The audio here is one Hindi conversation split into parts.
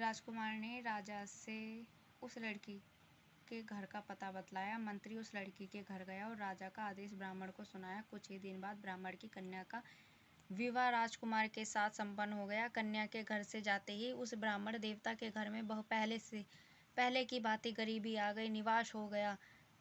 राजकुमार ने राजा से उस लड़की के घर का पता बतलाया। मंत्री उस लड़की के घर गया और राजा का आदेश ब्राह्मण को सुनाया। कुछ ही दिन बाद ब्राह्मण की कन्या का विवाह राजकुमार के साथ संपन्न हो गया। कन्या के घर से जाते ही उस ब्राह्मण देवता के घर में पहले की भांति गरीबी आ गई, निवास हो गया।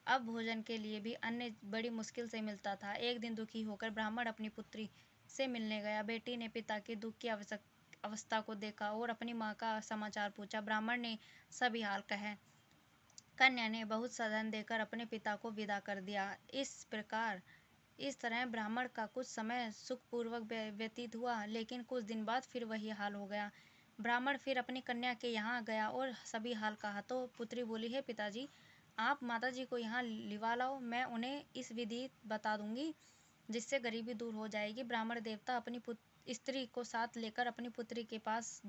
अब भोजन के लिए भी अन्न बड़ी मुश्किल से मिलता था। एक दिन दुखी होकर ब्राह्मण अपनी पुत्री से मिलने गया। बेटी ने पिता के दुख की अवस्था को देखा और अपनी माँ का समाचार पूछा। ब्राह्मण ने सभी हाल कहे। कन्या ने बहुत सा धन देकर अपने पिता को विदा कर दिया। इस तरह ब्राह्मण का कुछ समय सुखपूर्वक व्यतीत हुआ, लेकिन कुछ दिन बाद फिर वही हाल हो गया। ब्राह्मण फिर अपनी कन्या के यहाँ गया और सभी हाल कहा तो पुत्री बोली, हे पिताजी, आप माताजी को यहाँ लिवा लाओ, मैं उन्हें इस विधि बता दूंगी जिससे गरीबी दूर हो जाएगी। ब्राह्मण देवता अपनी स्त्री को साथ लेकर अपनी पुत्री के पास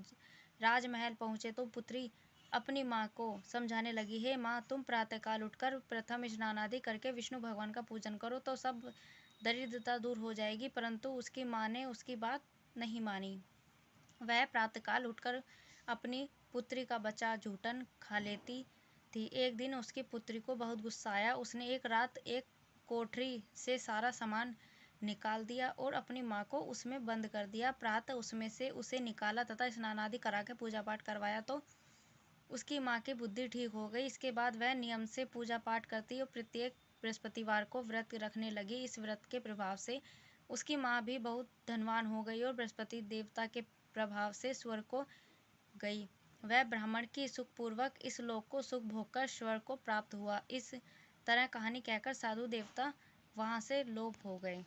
राजमहल पहुँचे तो पुत्री अपनी माँ को समझाने लगी, हे माँ, तुम प्रातःकाल उठकर प्रथम स्नान आदि करके विष्णु भगवान का पूजन करो तो सब दरिद्रता दूर हो जाएगी। परंतु उसकी माँ ने उसकी बात नहीं मानी। वह प्रातःकाल उठकर अपनी पुत्री का बचा झूठन खा लेती थी। एक दिन उसकी पुत्री को बहुत गुस्सा आया। उसने एक रात एक कोठरी से सारा सामान निकाल दिया और अपनी माँ को उसमें बंद कर दिया। प्रातः उसमें से उसे निकाला तथा स्नान आदि करा के पूजा पाठ करवाया तो उसकी माँ की बुद्धि ठीक हो गई। इसके बाद वह नियम से पूजा पाठ करती और प्रत्येक बृहस्पतिवार को व्रत रखने लगी। इस व्रत के प्रभाव से उसकी माँ भी बहुत धनवान हो गई और बृहस्पति देवता के प्रभाव से स्वर्ग को गई। वह ब्राह्मण की सुखपूर्वक इस लोक को सुख भोगकर स्वर्ग को प्राप्त हुआ। इस तरह कहानी कहकर साधु देवता वहां से लोप हो गए।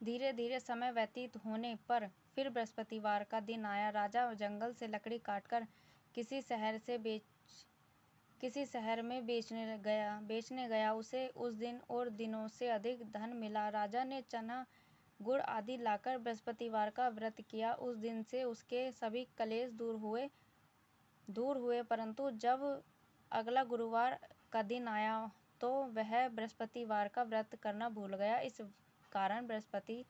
धीरे धीरे समय व्यतीत होने पर फिर बृहस्पतिवार का दिन आया। राजा जंगल से लकड़ी काटकर किसी शहर में बेचने गया। उसे उस दिन और दिनों से अधिक धन मिला। राजा ने चना गुड़ आदि लाकर बृहस्पतिवार का व्रत किया। उस दिन से उसके सभी क्लेश दूर हुए। परंतु जब अगला गुरुवार का दिन आया तो वह बृहस्पतिवार का व्रत करना भूल गया। इस कारण बृहस्पति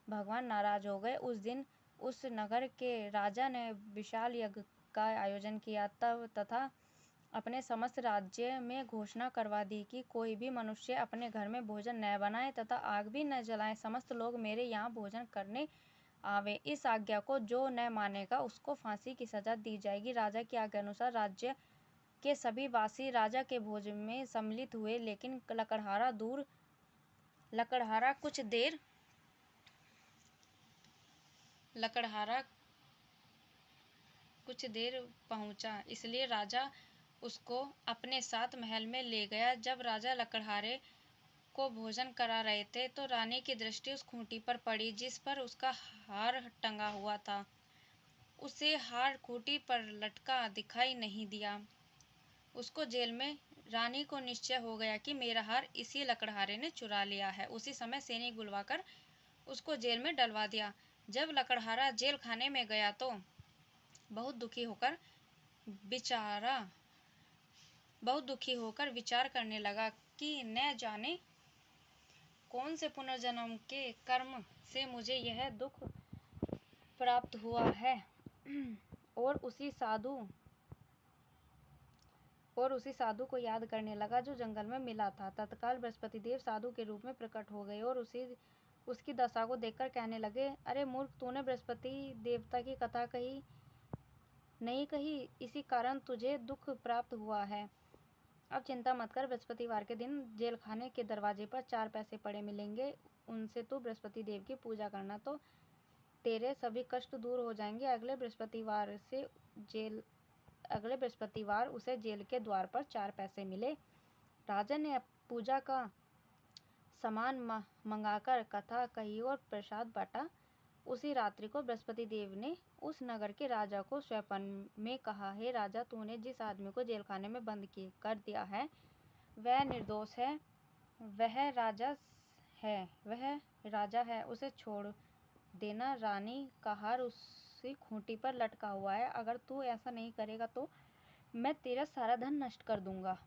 भगवान नाराज हो गए। उस दिन उस नगर के राजा ने विशाल यज्ञ का आयोजन किया तथा अपने समस्त राज्य में घोषणा करवा दी कि कोई भी मनुष्य अपने घर में भोजन न बनाए तथा आग भी न जलाए। समस्त लोग मेरे यहाँ भोजन करने आवे। इस आज्ञा को जो न मानेगा उसको फांसी की सजा दी जाएगी। राजा की आज्ञा अनुसार राज्य के सभी वासी राजा के भोजन में सम्मिलित हुए, लेकिन लकड़हारा कुछ देर पहुंचा, इसलिए राजा उसको अपने साथ महल में ले गया। जब राजा लकड़हारे को भोजन करा रहे थे तो रानी की दृष्टि उस खूंटी पर पड़ी जिस पर उसका हार टंगा हुआ था। उसे हार खूंटी पर लटका दिखाई नहीं दिया। उसको जेल में रानी को निश्चय हो गया कि मेरा हार इसी लकड़हारे ने चुरा लिया है। उसी समय सैनिक बुलवाकर उसको जेल में डलवा दिया। जब लकड़हारा जेल खाने में गया तो बहुत दुखी होकर विचार करने लगा कि न जाने कौन से पुनर्जन्म के कर्म से मुझे यह दुख प्राप्त हुआ है। और उसी साधु को याद करने लगा जो जंगल में मिला था। तत्काल बृहस्पति देव साधु के रूप में प्रकट हो गए और उसकी दशा को देखकर कहने लगे, अरे मूर्ख, तूने बृहस्पति देवता की कथा नहीं कही, इसी कारण तुझे दुख प्राप्त हुआ है। अब चिंता मत कर, बृहस्पतिवार के दिन जेल खाने के दरवाजे पर 4 पैसे पड़े मिलेंगे, उनसे तू बृहस्पति देव की पूजा करना तो तेरे सभी कष्ट दूर हो जाएंगे। अगले बृहस्पतिवार उसे जेल के द्वार पर 4 पैसे मिले। राजा ने पूजा का सामान मंगाकर कथा कही और प्रसाद बांटा। उसी रात्रि को बृहस्पति देव ने उस नगर के राजा को स्वप्न में कहा, हे राजा, तूने जिस आदमी को जेल खाने में बंद कर दिया है वह निर्दोष है, वह राजा है, उसे छोड़ देना। रानी का हार उसी खूंटी पर लटका हुआ है। अगर तू ऐसा नहीं करेगा तो मैं तेरा सारा धन नष्ट कर दूंगा।